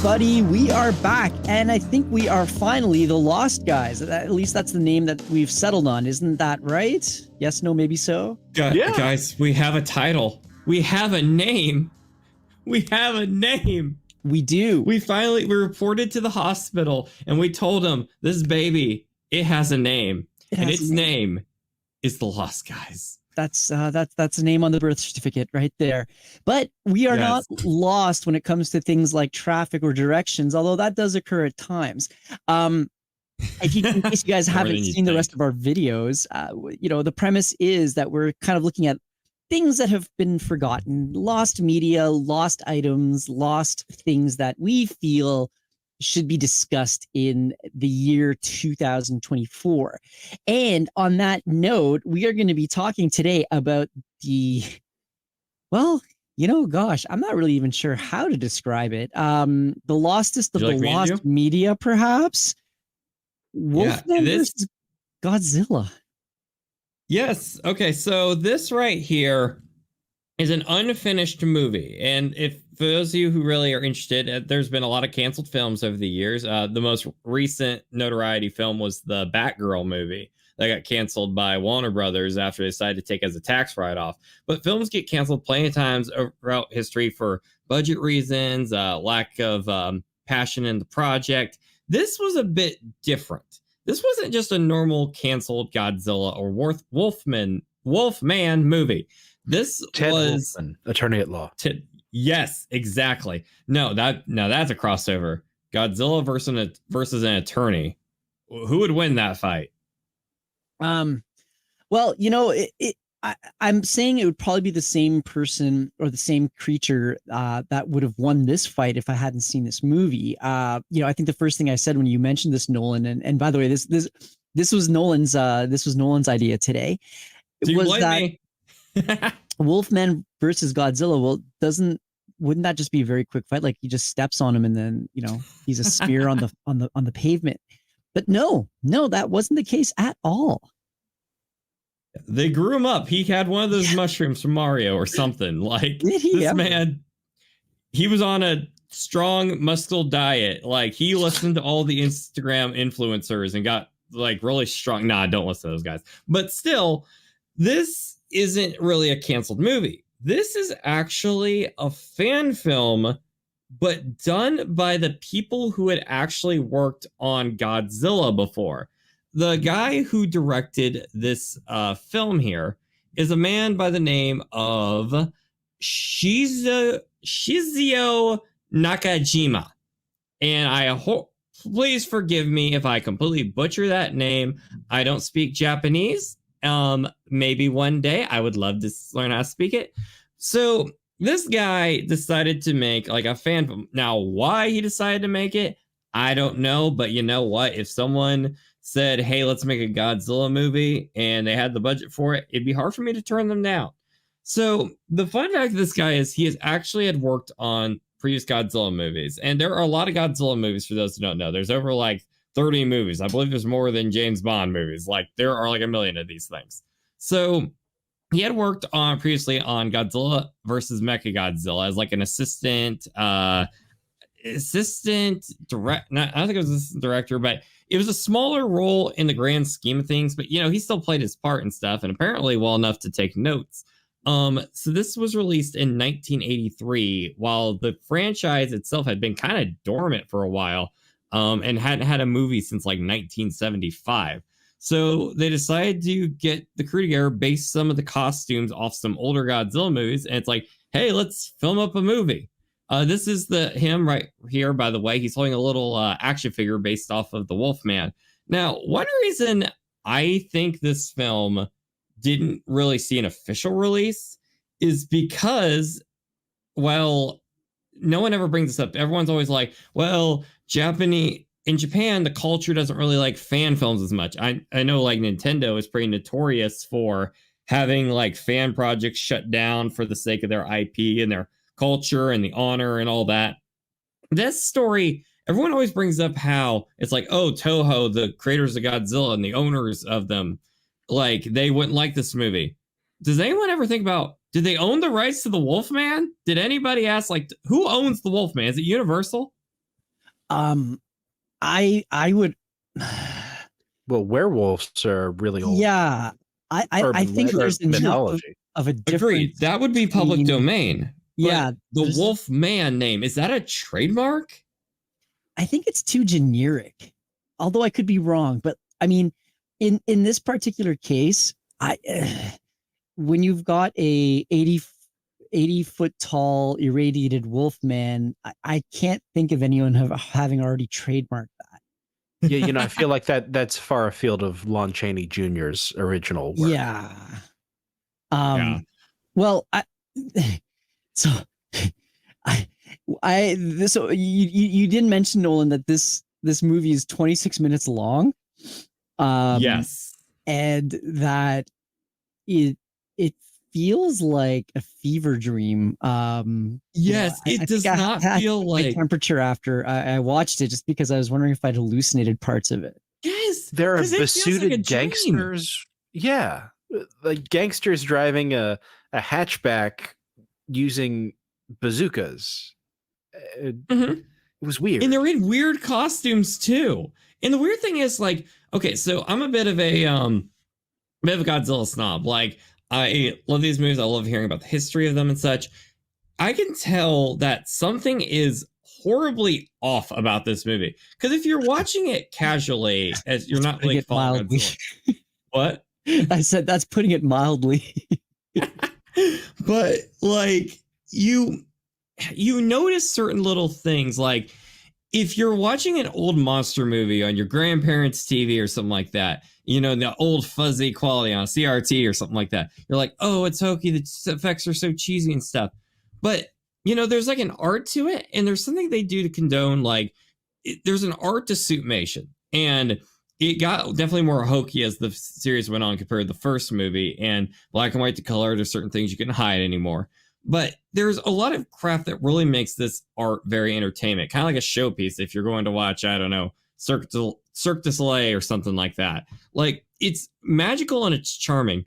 everybody. We are back, and I think we are finally the Lost Guys. At least that's the name that we've settled on. Isn't that right? Yes, no, maybe so? Guys, we have a title. We have a name. We have a name. We do. We reported to the hospital, and we told them, this baby, it has a name. And its name is the Lost Guys. That's a name on the birth certificate right there. But we are not lost when it comes to things like traffic or directions, although that does occur at times. In case you guys haven't seen the rest of our videos, the premise is that we're kind of looking at things that have been forgotten, lost media, lost items, lost things that we feel should be discussed in the year 2024. And on that note, we are going to be talking today about I'm not really even sure how to describe it. The lostest of the lost media, perhaps. Wolfman versus Godzilla. Yes. Okay. So this right here is an unfinished movie. And for those of you who really are interested, there's been a lot of canceled films over the years. The most recent notoriety film was the Batgirl movie that got canceled by Warner Brothers after they decided to take it as a tax write-off. But films get canceled plenty of times throughout history for budget reasons, lack of passion in the project. This was a bit different. This wasn't just a normal canceled Godzilla or Wolfman movie. This Ted was Wolfman, attorney at law. Yes, exactly. No, that's a crossover. Godzilla versus an attorney. Who would win that fight? Well, I'm saying it would probably be the same person or the same creature that would have won this fight if I hadn't seen this movie. I think the first thing I said when you mentioned this, Nolan, and by the way, this was Nolan's idea today. Wolfman versus Godzilla. Well, wouldn't that just be a very quick fight? Like he just steps on him and then, he's a spear on the pavement. But no, that wasn't the case at all. They grew him up. He had one of those mushrooms from Mario or something. Like this man, he was on a strong muscle diet. Like he listened to all the Instagram influencers and got like really strong. Nah, don't listen to those guys. But still, this isn't really a canceled movie. This is actually a fan film, but done by the people who had actually worked on Godzilla before. The guy who directed this film here is a man by the name of Shizuo Nakajima. And please forgive me if I completely butcher that name. I don't speak Japanese. Maybe one day I would love to learn how to speak it. So this guy decided to make like a fan film. Now, why he decided to make it, I don't know. But you know what? If someone said, hey, let's make a Godzilla movie and they had the budget for it, it'd be hard for me to turn them down. So the fun fact of this guy is he has actually had worked on previous Godzilla movies. And there are a lot of Godzilla movies for those who don't know. There's over like 30 movies. I believe there's more than James Bond movies. Like there are like a million of these things. So he had worked previously on Godzilla versus Mechagodzilla as like an assistant director. I don't think it was assistant director, but it was a smaller role in the grand scheme of things. But he still played his part and stuff, and apparently well enough to take notes. So this was released in 1983, while the franchise itself had been kind of dormant for a while, and hadn't had a movie since like 1975. So they decided to get the crew together, base some of the costumes off some older Godzilla movies, and it's like, hey, let's film up a movie. This is him right here, by the way. He's holding a little action figure based off of the Wolfman. Now, one reason I think this film didn't really see an official release is because, well, no one ever brings this up. Everyone's always like, well, in Japan, the culture doesn't really like fan films as much. I know like Nintendo is pretty notorious for having like fan projects shut down for the sake of their IP and their culture and the honor and all that. This story, everyone always brings up how it's like, oh, Toho, the creators of Godzilla and the owners of them, like they wouldn't like this movie. Does anyone ever think about, did they own the rights to the Wolfman? Did anybody ask, like, who owns the Wolfman? Is it Universal? I would. Well, werewolves are really old. Yeah, I think there's enough of a difference. Agreed. That would be public domain. Yeah, the Wolfman name, is that a trademark? I think it's too generic, although I could be wrong. But I mean, in this particular case, when you've got a 80 foot tall irradiated Wolfman, I can't think of anyone having already trademarked that. Yeah, I feel like that's far afield of Lon Chaney Jr.'s original work. Yeah. Well, so you did mention, Nolan, that this movie is 26 minutes long. Yes. And that it feels like a fever dream. Yes, it does not feel like temperature after I watched it, just because I was wondering if I'd hallucinated parts of it. Yes, there are besuited gangsters. Yeah, like gangsters driving a hatchback using bazookas. It was weird, and they're in weird costumes too. And the weird thing is, like, okay, so I'm a bit of a Godzilla snob. Like, I love these movies. I love hearing about the history of them and such. I can tell that something is horribly off about this movie, because if you're watching it casually, as you're not like following Godzilla. What? I said that's putting it mildly. But like you notice certain little things, like if you're watching an old monster movie on your grandparents' TV or something like that, the old fuzzy quality on a CRT or something like that, you're like, oh, it's hokey, the effects are so cheesy and stuff. But there's like an art to it, and there's something they do to condone, like there's an art to suitmation, and it got definitely more hokey as the series went on compared to the first movie, and black and white to color, there's certain things you couldn't hide anymore. But there's a lot of craft that really makes this art very entertainment, kind of like a showpiece if you're going to watch, I don't know, Cirque du Soleil or something like that. Like, it's magical and it's charming.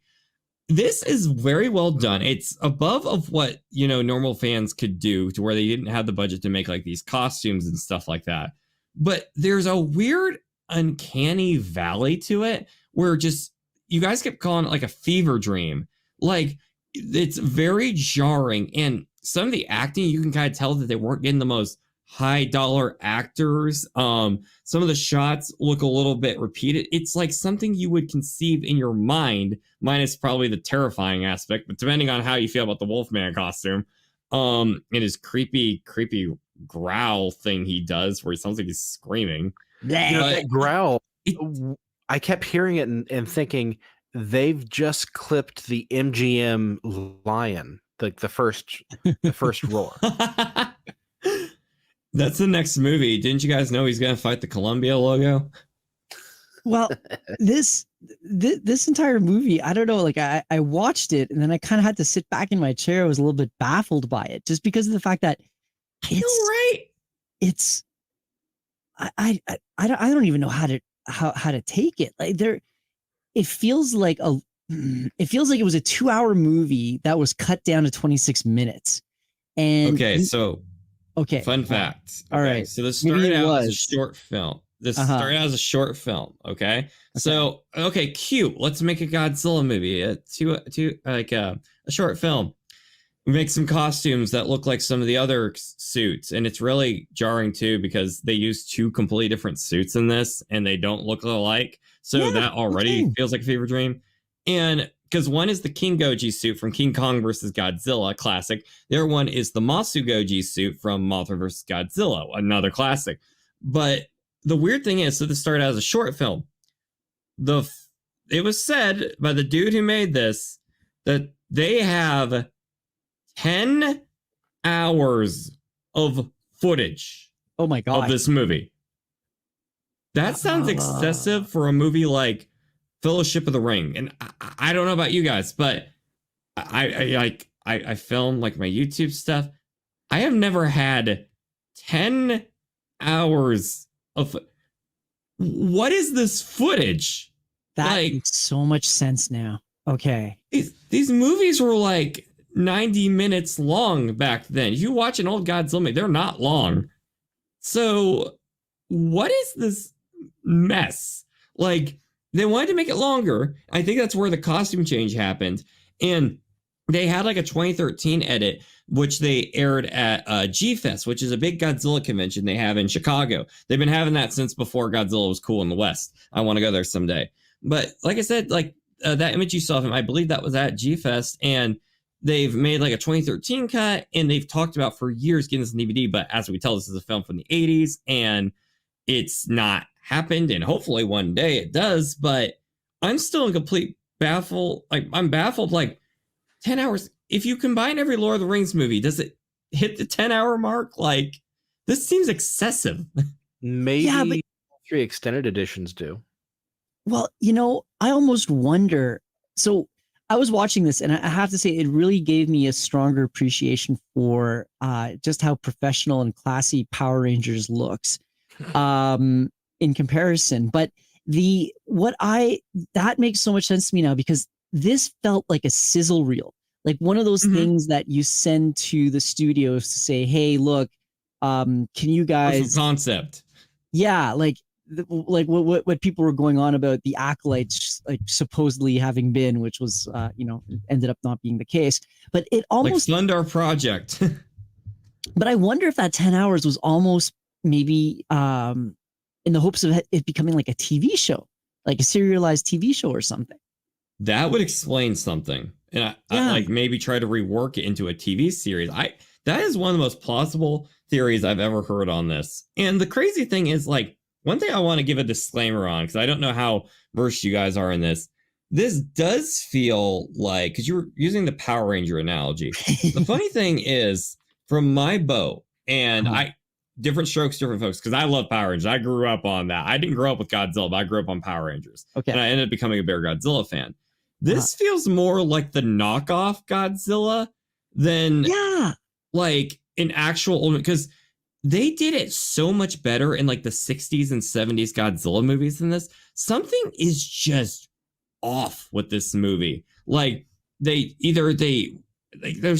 This is very well done. It's above of what, normal fans could do, to where they didn't have the budget to make like these costumes and stuff like that. But there's a weird, uncanny valley to it, where just, you guys kept calling it like a fever dream. Like, it's very jarring, and some of the acting, you can kind of tell that they weren't getting the most high dollar actors. Some of the shots look a little bit repeated. It's like something you would conceive in your mind, minus probably the terrifying aspect, but depending on how you feel about the Wolfman costume, and his creepy growl thing he does, where he sounds like he's screaming. That growl, I kept hearing it and thinking, they've just clipped the MGM lion, like the first roar. That's the next movie. Didn't you guys know he's gonna fight the Columbia logo? Well, this entire movie, I don't know, like I watched it, and then I kind of had to sit back in my chair. I was a little bit baffled by it, just because of the fact that it's I don't even know how to take it. Like, it feels like it was a 2-hour movie that was cut down to 26 minutes. And fun fact. All right. So this started out as a short film. Started out as a short film. Okay. So, cute. Let's make a Godzilla movie. A short film. We make some costumes that look like some of the other suits. And it's really jarring too, because they use 2 completely different suits in this, and they don't look alike. So that already feels like a fever dream. And because one is the King Goji suit from King Kong versus Godzilla, classic. The other one is the Masu Goji suit from Mothra versus Godzilla, another classic. But the weird thing is, so this started as a short film. It was said by the dude who made this that they have 10 hours of footage. Oh my God. Of this movie. That sounds excessive for a movie like Fellowship of the Ring. And I don't know about you guys, but I film like my YouTube stuff. I have never had 10 hours of. What is this footage? That makes so much sense now. Okay. These movies were like 90 minutes long back then. If you watch an old Godzilla movie, they're not long. So what is this mess? Like, they wanted to make it longer. I think that's where the costume change happened. And they had like a 2013 edit, which they aired at G-Fest, which is a big Godzilla convention they have in Chicago. They've been having that since before Godzilla was cool in the West. I want to go there someday. But like I said, like that image you saw of him, I believe that was at G-Fest. And they've made like a 2013 cut, and they've talked about for years getting this on DVD. But as we tell, this is a film from the 80s, and it's not happened. And hopefully one day it does. But I'm still in complete baffle. Like, I'm baffled. Like, 10 hours. If you combine every Lord of the Rings movie, does it hit the 10-hour mark? Like, this seems excessive. Maybe yeah, but 3 extended editions do. Well, you know, I almost wonder. So I was watching this, and I have to say, it really gave me a stronger appreciation for just how professional and classy Power Rangers looks in comparison. But that makes so much sense to me now, because this felt like a sizzle reel, like one of those things that you send to the studios to say, hey, look, can you guys concept? Yeah. Like what people were going on about the acolytes, like supposedly having been, which was, ended up not being the case, but it almost like Thunder Project. But I wonder if that 10 hours was almost maybe in the hopes of it becoming like a TV show, like a serialized TV show or something. That would explain something. And I like maybe try to rework it into a TV series. That is one of the most plausible theories I've ever heard on this. And the crazy thing is, like, one thing I want to give a disclaimer on, because I don't know how versed you guys are in this. This does feel like, because you're using the Power Ranger analogy. The funny thing is, from my boat, and different strokes, different folks, because I love Power Rangers. I grew up on that. I didn't grow up with Godzilla, but I grew up on Power Rangers. Okay. And I ended up becoming a bigger Godzilla fan. This feels more like the knockoff Godzilla than like an actual, because they did it so much better in like the 60s and 70s Godzilla movies than this. Something is just off with this movie. Like there's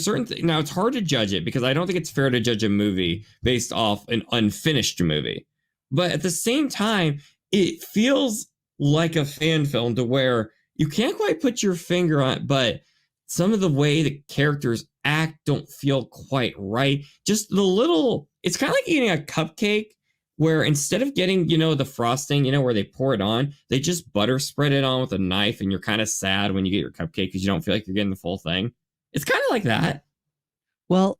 certain things. Now it's hard to judge it because I don't think it's fair to judge a movie based off an unfinished movie. But at the same time, it feels like a fan film to where you can't quite put your finger on it, but some of the way the characters act don't feel quite right. Just it's kind of like eating a cupcake where instead of getting, the frosting, where they pour it on, they just butter spread it on with a knife, and you're kind of sad when you get your cupcake because you don't feel like you're getting the full thing. It's kind of like that. Well,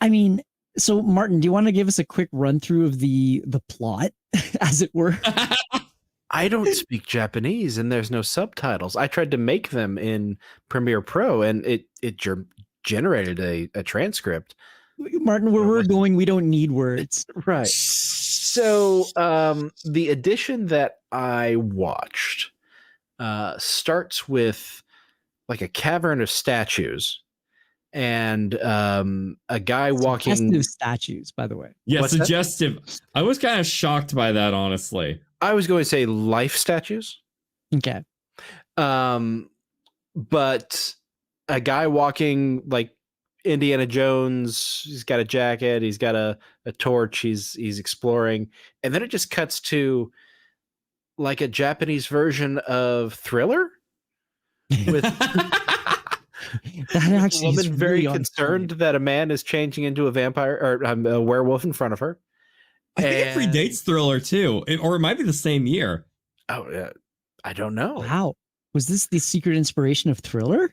I mean, so Martin, do you want to give us a quick run through of the plot, as it were? I don't speak Japanese, and there's no subtitles. I tried to make them in Premiere Pro, and it generated a transcript. Martin, where we're going, we don't need words. Right. So the edition that I watched starts with like a cavern of statues, and a guy walking. Suggestive statues, by the way. Yeah, suggestive. I was kind of shocked by that, honestly. I was going to say life statues. Okay. But a guy walking like Indiana Jones. He's got a jacket. He's got a torch. He's exploring, and then it just cuts to like a Japanese version of Thriller. With that actually a woman very concerned that a man is changing into a vampire or a werewolf in front of her. I think it predates Thriller too, or it might be the same year. Oh yeah, I don't know. Wow, was this the secret inspiration of Thriller?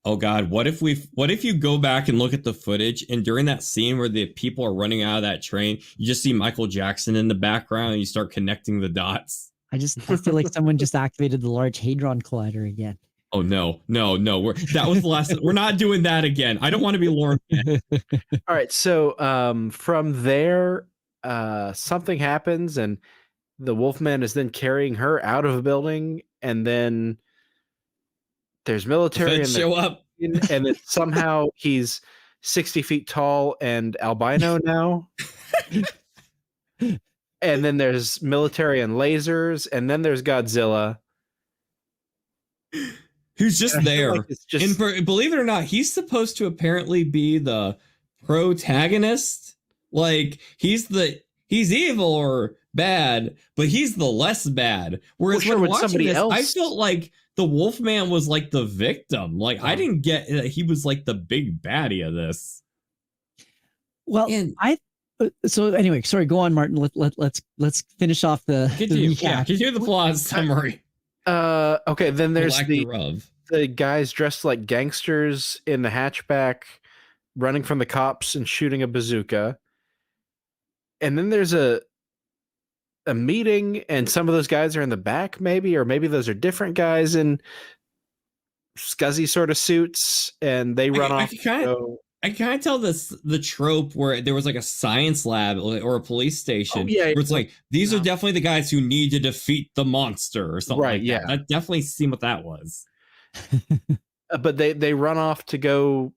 Oh God, what if you go back and look at the footage, and during that scene where the people are running out of that train, you just see Michael Jackson in the background, and you start connecting the dots. I feel like someone just activated the Large Hadron Collider again. Oh no! That was the last. We're not doing that again. I don't want to be Lauren. All right, so from there, something happens, and the Wolfman is then carrying her out of a building, and then there's military and show up, and then somehow he's 60 feet tall and albino now. And then there's military and lasers, and then there's Godzilla. Who's just there. Like and believe it or not, he's supposed to apparently be the protagonist. Like, he's the he's evil or bad, but he's the less bad. Whereas when watching this, I felt like the Wolfman was like the victim. Like I didn't get that he was like the big baddie of this. Well, so anyway, sorry, go on, Martin. Let's finish off the recap. Yeah, continue the plot summary. Okay, then there's the guys dressed like gangsters in the hatchback, running from the cops and shooting a bazooka. And then there's a meeting, and some of those guys are in the back, maybe, or maybe those are different guys in scuzzy sort of suits, and they run off. I kind of tell the trope where there was like a science lab or a police station where it's like, these are definitely the guys who need to defeat the monster or something like that. That definitely seemed what that was. But they run off to go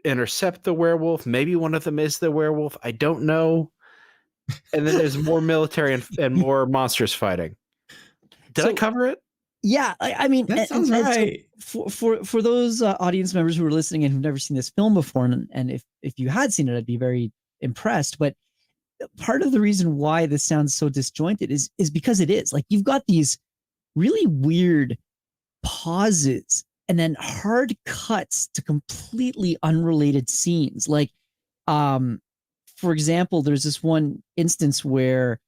intercept the werewolf. Maybe one of them is the werewolf. I don't know. And then there's more military and more monsters fighting. Did I cover it? Yeah, I mean, that sounds right. So for those audience members who are listening and who've never seen this film before, and if you had seen it, I'd be very impressed. But part of the reason why this sounds so disjointed is because it is. Like, you've got these really weird pauses and then hard cuts to completely unrelated scenes. Like, for example, there's this one instance where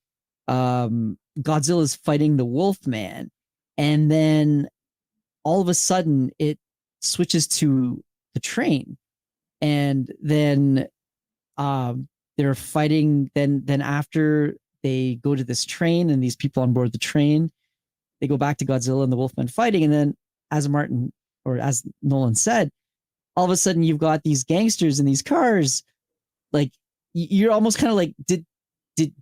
Godzilla's fighting the Wolfman. And then all of a sudden it switches to the train, and then they're fighting. Then after they go to this train and these people on board the train, they go back to Godzilla and the Wolfman fighting. And then, as Nolan said, all of a sudden you've got these gangsters in these cars. Like, you're almost kind of like,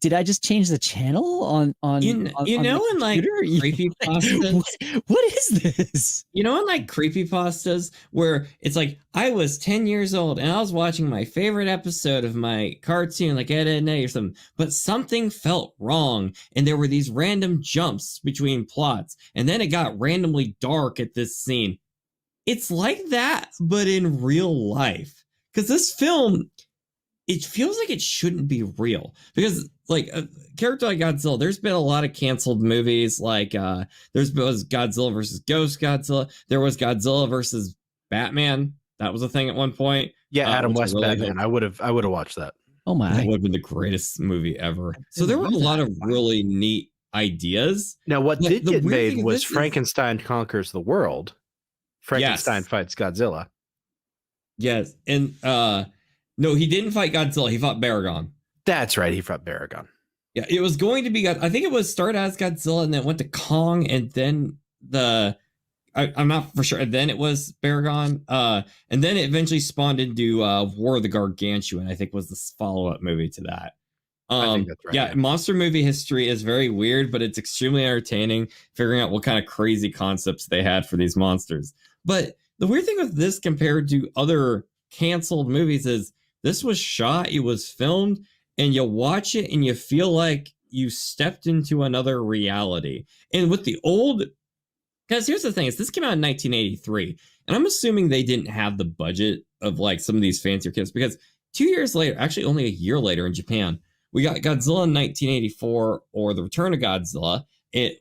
did I just change the channel on in like creepypastas? What is this? You know, in like creepypastas where it's like, I was 10 years old and I was watching my favorite episode of my cartoon, like Ed, Edd n Eddy or something, but something felt wrong and there were these random jumps between plots, and then it got randomly dark at this scene. It's like that, but in real life. Because this film, it feels like it shouldn't be real, because like a character like Godzilla, there's been a lot of canceled movies. Like was Godzilla versus Ghost Godzilla. There was Godzilla versus Batman. That was a thing at one point. Yeah, Adam West Batman. I would have watched that. Oh my! That would have been the greatest movie ever. So there were a lot of really neat ideas. Now, what did get made was Frankenstein Conquers the World. Frankenstein fights Godzilla. Yes, and no, he didn't fight Godzilla. He fought Baragon. That's right. He fought Baragon. Yeah, it was going to be I think it was started as Godzilla and then went to Kong, and then I'm not for sure. And then it was Baragon. And then it eventually spawned into War of the Gargantuan, I think was the follow-up movie to that. I think that's right. Yeah, monster movie history is very weird, but it's extremely entertaining figuring out what kind of crazy concepts they had for these monsters. But the weird thing with this compared to other canceled movies is this was shot, it was filmed, and you watch it and you feel like you stepped into another reality. And with the old, because here's the thing, is this came out in 1983, and I'm assuming they didn't have the budget of like some of these fancier kits, because 2 years later, actually only a year later in Japan, we got Godzilla in 1984, or The Return of Godzilla,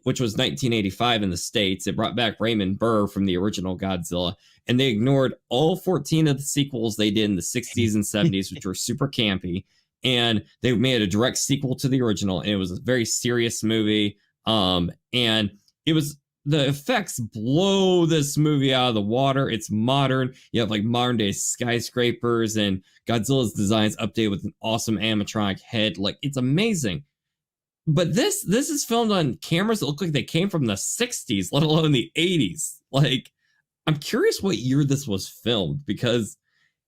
which was 1985 in the States. It brought back Raymond Burr from the original Godzilla, and they ignored all 14 of the sequels they did in the 60s and 70s, which were super campy. And they made a direct sequel to the original, and it was a very serious movie. And it was, the effects blow this movie out of the water. It's modern. You have like modern day skyscrapers, and Godzilla's designs updated with an awesome animatronic head. Like, it's amazing. But this is filmed on cameras that look like they came from the 60s, let alone the 80s. Like, I'm curious what year this was filmed, because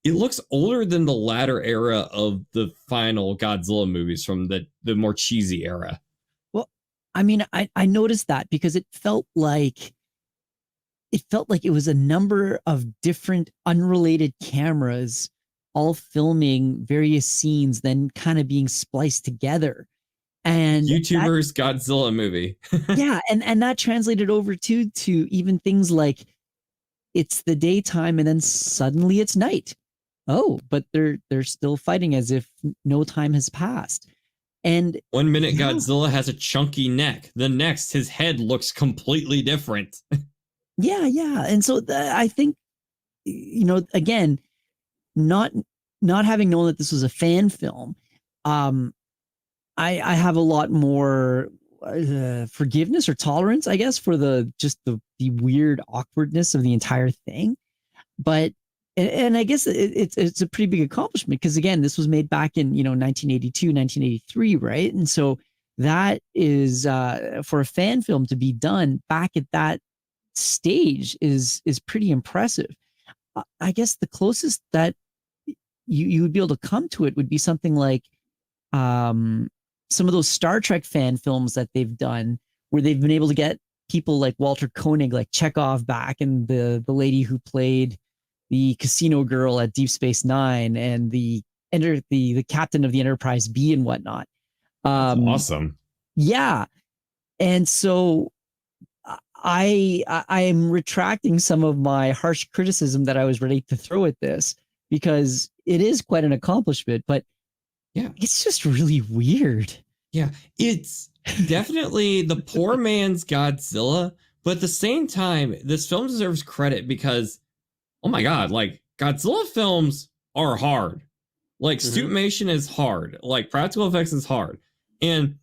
it looks older than the latter era of the final Godzilla movies from the more cheesy era. Well, I mean, I noticed that because it felt like it was a number of different unrelated cameras all filming various scenes, then kind of being spliced together. And YouTubers Godzilla movie. Yeah, and that translated over to even things like it's the daytime and then suddenly it's night. Oh, but they're still fighting as if no time has passed. And 1 minute Godzilla has a chunky neck. The next, his head looks completely different. Yeah. And so I think, again, not having known that this was a fan film, I have a lot more forgiveness or tolerance, I guess, for the weird awkwardness of the entire thing. But and I guess it's a pretty big accomplishment because, again, this was made back in 1982, 1983, right? And so that is for a fan film to be done back at that stage is pretty impressive. I guess the closest that you would be able to come to it would be something like some of those Star Trek fan films that they've done, where they've been able to get people like Walter Koenig, like Chekhov back, and the lady who played the casino girl at Deep Space Nine, and the captain of the Enterprise B and whatnot. That's awesome. Yeah. And so I am retracting some of my harsh criticism that I was ready to throw at this, because it is quite an accomplishment, but yeah, it's just really weird. Yeah, it's definitely the poor man's Godzilla, but at the same time, this film deserves credit because, oh my God, like Godzilla films are hard. Like Suitmation is hard. Like practical effects is hard. And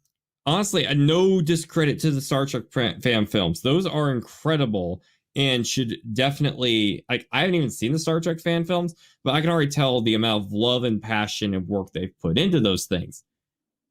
honestly, no discredit to the Star Trek fan films. Those are incredible and should definitely, like, I haven't even seen the Star Trek fan films, but I can already tell the amount of love and passion and work they've put into those things.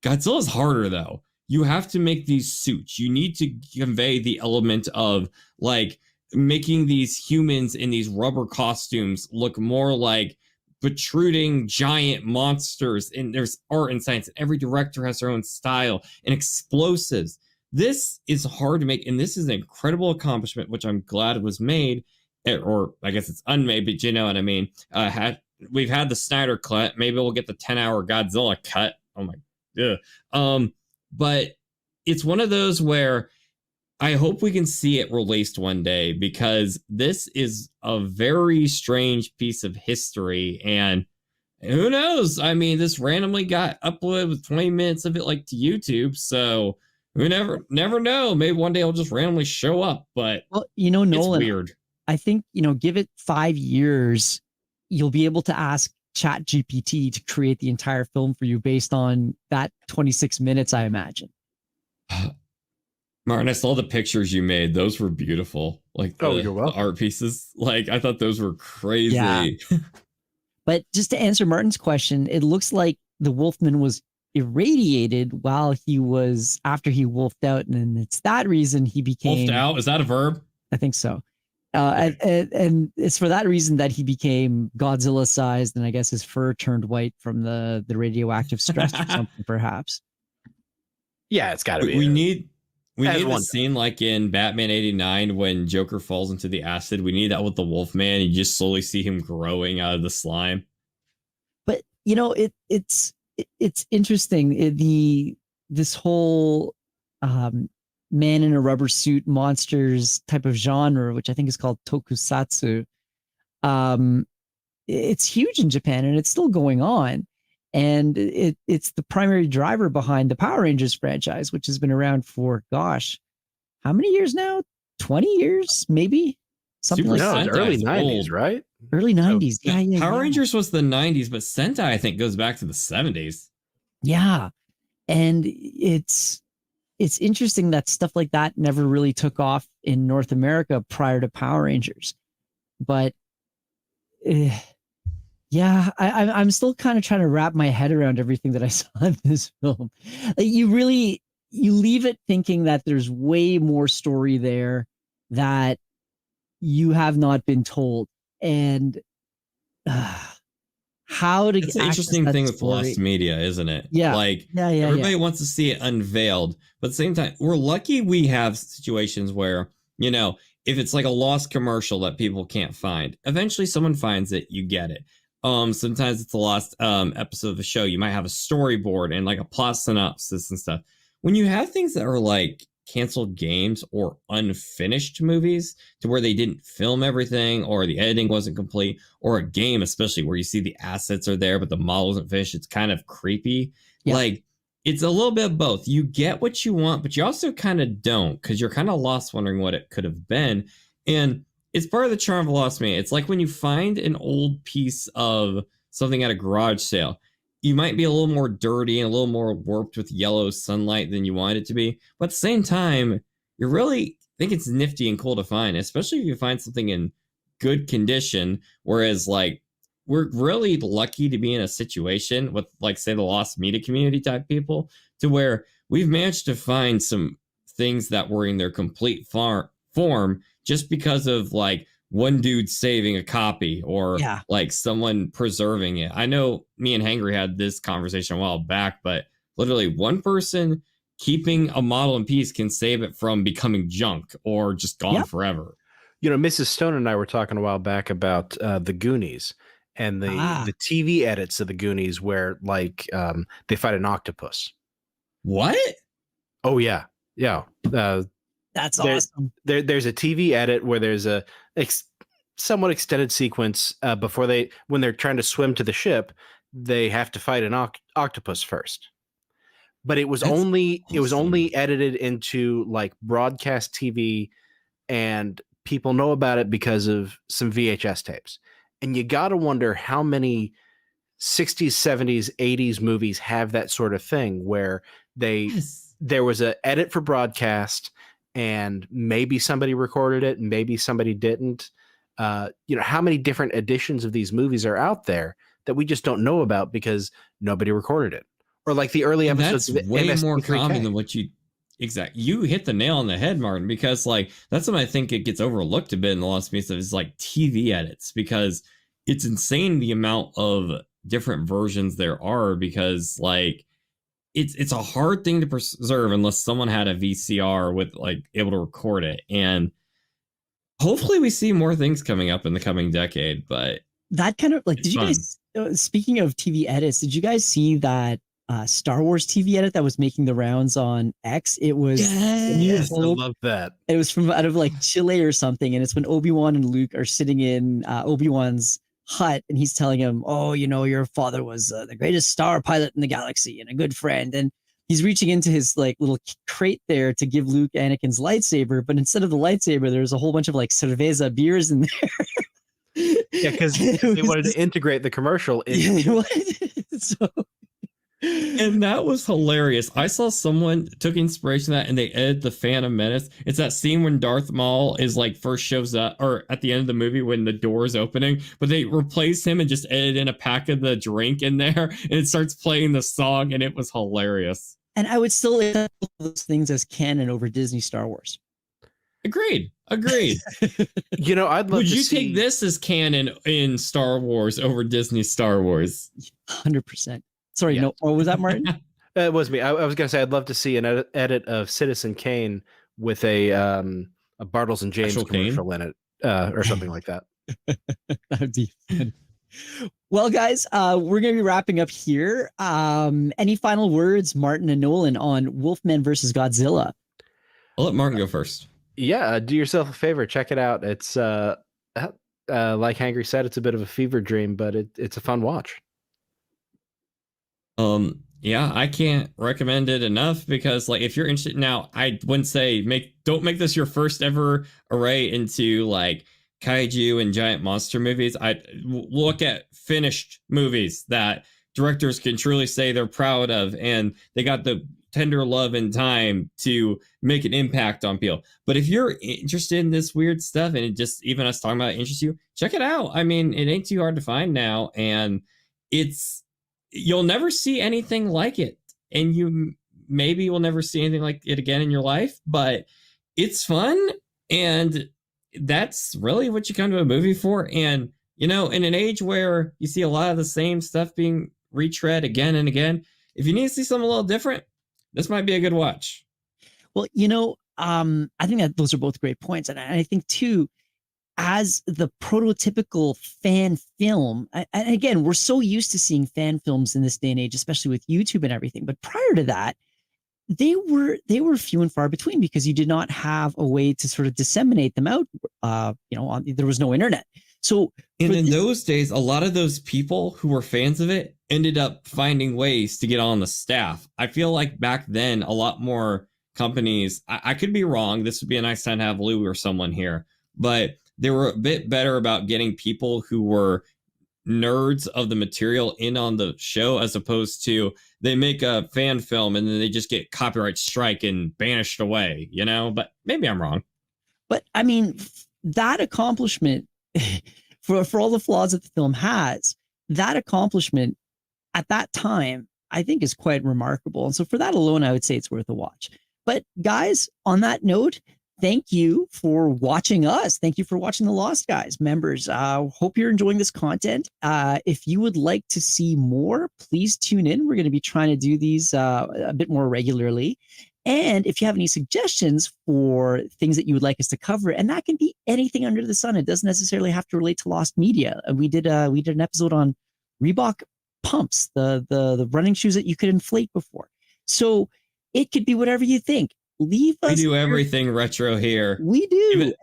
Godzilla's harder, though. You have to make these suits. You need to convey the element of, like, making these humans in these rubber costumes look more like protruding giant monsters. And there's art and science. Every director has their own style and explosives. This is hard to make, and this is an incredible accomplishment, which I'm glad was made, or I guess it's unmade, but you know what I mean. We've had the Snyder cut. Maybe we'll get the 10-hour Godzilla cut. Oh my, yeah. But it's one of those where I hope we can see it released one day, because this is a very strange piece of history, and who knows? I mean, this randomly got uploaded with 20 minutes of it, like, to YouTube, so we never know. Maybe one day it'll just randomly show up, but Nolan, it's weird. I think, give it 5 years, you'll be able to ask ChatGPT to create the entire film for you based on that 26 minutes, I imagine. Martin, I saw the pictures you made. Those were beautiful. Like the art pieces. Like, I thought those were crazy. Yeah. But just to answer Martin's question, it looks like the Wolfman was irradiated after he wolfed out, and it's that reason he became wolfed out. Is that a verb? I think so. And it's for that reason that he became Godzilla sized, and I guess his fur turned white from the radioactive stress or something, perhaps. Yeah, it's got to be. We need a scene like in Batman 89 when Joker falls into the acid. We need that with the Wolfman. You just slowly see him growing out of the slime. But it's interesting. This whole man in a rubber suit monsters type of genre, which I think is called tokusatsu. It's huge in Japan, and it's still going on. And it's the primary driver behind the Power Rangers franchise, which has been around for, gosh, how many years now? 20 years, maybe? Something like that. Early 90s, right? Early 90s. Yeah. Power Rangers was the 90s, but Sentai, I think, goes back to the 70s. Yeah. And it's interesting that stuff like that never really took off in North America prior to Power Rangers. But yeah, I'm still kind of trying to wrap my head around everything that I saw in this film. Like, you leave it thinking that there's way more story there that you have not been told. And how to It's an interesting thing with lost media, isn't it? Yeah. Like, everybody wants to see it unveiled, but at the same time, we're lucky we have situations where, if it's like a lost commercial that people can't find, eventually someone finds it, you get it. Sometimes it's a lost episode of a show. You might have a storyboard and like a plot synopsis and stuff. When you have things that are like canceled games or unfinished movies to where they didn't film everything, or the editing wasn't complete, or a game especially where you see the assets are there but the model isn't finished, it's kind of creepy. Yeah. Like, it's a little bit of both. You get what you want, but you also kind of don't, because you're kind of lost wondering what it could have been. And it's part of the charm of Lost Media. It's like when you find an old piece of something at a garage sale, you might be a little more dirty and a little more warped with yellow sunlight than you want it to be. But at the same time, you really think it's nifty and cool to find, especially if you find something in good condition. Whereas, like, we're really lucky to be in a situation with, like, say, the Lost Media community type people, to where we've managed to find some things that were in their complete form just because of, like, one dude saving a copy or like someone preserving it. I know me and Hangry had this conversation a while back, but literally one person keeping a model in peace can save it from becoming junk or just gone forever. You know, Mrs. Stone and I were talking a while back about the Goonies and the TV edits of the Goonies where, like, they fight an octopus. What? Oh yeah. That's awesome. There's a TV edit where there's a somewhat extended sequence when they're trying to swim to the ship, they have to fight an octopus first. But it was only edited into, like, broadcast TV, and people know about it because of some VHS tapes. And you got to wonder how many 60s, 70s, 80s movies have that sort of thing where there was an edit for broadcast, and maybe somebody recorded it and maybe somebody didn't. You know, how many different editions of these movies are out there that we just don't know about because nobody recorded it? Or like the early episodes. That's way more common than what you exactly. You hit the nail on the head, Martin, because, like, that's what I think it gets overlooked a bit in the Lost Media stuff, is like TV edits, because it's insane the amount of different versions there are, because, like, it's a hard thing to preserve unless someone had a VCR with, like, able to record it. And hopefully we see more things coming up in the coming decade. But that kind of, like, did you guys, speaking of TV edits, did you guys see that Star Wars TV edit that was making the rounds on X? It was yes, I love that. It was from out of, like, Chile or something, and it's when Obi-Wan and Luke are sitting in Obi-Wan's hut, and he's telling him, oh, you know, your father was the greatest star pilot in the galaxy and a good friend. And he's reaching into his, like, little crate there to give Luke Anakin's lightsaber, but instead of the lightsaber, there's a whole bunch of, like, cerveza beers in there. Yeah, because they wanted to integrate the commercial in. And that was hilarious. I saw someone took inspiration from that, and they edited the Phantom Menace. It's that scene when Darth Maul is, like, first shows up, or at the end of the movie when the door is opening, but they replace him and just edit in a pack of the drink in there, and it starts playing the song, and it was hilarious. And I would still accept those things as canon over Disney Star Wars. Agreed. You know, I'd love Would to you see... take this as canon in Star Wars over Disney Star Wars? 100%. Sorry, no. Or was that Martin? It was me. I was going to say I'd love to see an edit of Citizen Kane with a Bartles and James commercial in it, or something like that. That would be fun. Well, guys, we're going to be wrapping up here. Any final words, Martin and Nolan, on Wolfman versus Godzilla? I'll let Martin go first. Yeah, do yourself a favor. Check it out. It's like Hangry said, it's a bit of a fever dream, but it's a fun watch. Yeah, I can't recommend it enough, because, like, if you're interested now, I wouldn't say don't make this your first ever array into, like, kaiju and giant monster movies. I look at finished movies that directors can truly say they're proud of, and they got the tender love and time to make an impact on people. But if you're interested in this weird stuff, and it just, even us talking about it interests you, check it out. I mean, it ain't too hard to find now, and you'll never see anything like it, and you maybe will never see anything like it again in your life, but it's fun, and that's really what you come to a movie for. And, you know, in an age where you see a lot of the same stuff being retread again and again, if you need to see something a little different, this might be a good watch. Well, you know, I think that those are both great points. And I think, too, as the prototypical fan film, and again, we're so used to seeing fan films in this day and age, especially with YouTube and everything. But prior to that, they were few and far between, because you did not have a way to sort of disseminate them out. You know, there was no internet. So in those days, a lot of those people who were fans of it ended up finding ways to get on the staff. I feel like back then, a lot more companies, I could be wrong. This would be a nice time to have Lou or someone here, but they were a bit better about getting people who were nerds of the material in on the show, as opposed to they make a fan film and then they just get copyright strike and banished away, you know? But maybe I'm wrong. But I mean, that accomplishment, for all the flaws that the film has, that accomplishment at that time, I think is quite remarkable. And so for that alone, I would say it's worth a watch. But guys, on that note, thank you for watching us. Thank you for watching the Lost Guys members. Hope you're enjoying this content. If you would like to see more, please tune in. We're going to be trying to do these a bit more regularly. And if you have any suggestions for things that you would like us to cover, and that can be anything under the sun, it doesn't necessarily have to relate to Lost Media. We did an episode on Reebok pumps, the running shoes that you could inflate before. So it could be whatever you think. Leave us. We do everything retro here. We do.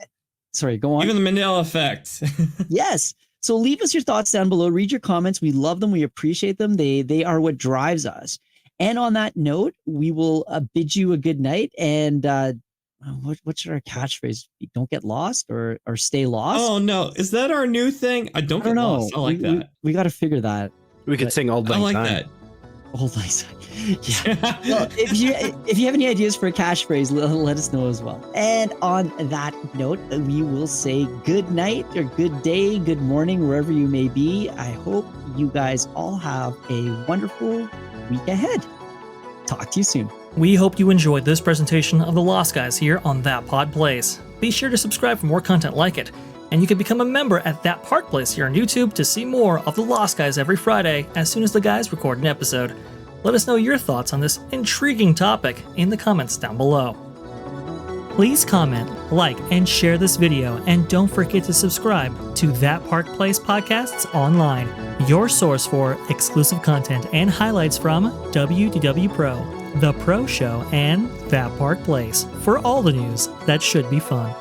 Sorry, go on. Even the Mandela effect. Yes. So leave us your thoughts down below. Read your comments. We love them. We appreciate them. They are what drives us. And on that note, we will bid you a good night. And what should our catchphrase be? Don't get lost or stay lost? Oh, no. Is that our new thing? I don't get lost. I like that. We got to figure that. We could sing Old Lang I like Syne. that. Old Lang Syne. Yeah. Well, if you have any ideas for a catchphrase, let us know as well. And on that note, we will say good night or good day, good morning, wherever you may be. I hope you guys all have a wonderful week ahead. Talk to you soon. We hope you enjoyed this presentation of the Lost Guys here on That Pod Plays. Be sure to subscribe for more content like it. And you can become a member at That Park Place here on YouTube to see more of the Lost Guys every Friday as soon as the guys record an episode. Let us know your thoughts on this intriguing topic in the comments down below. Please comment, like, and share this video, and don't forget to subscribe to That Park Place Podcasts Online, your source for exclusive content and highlights from WDW Pro, The Pro Show, and That Park Place for all the news that should be fun.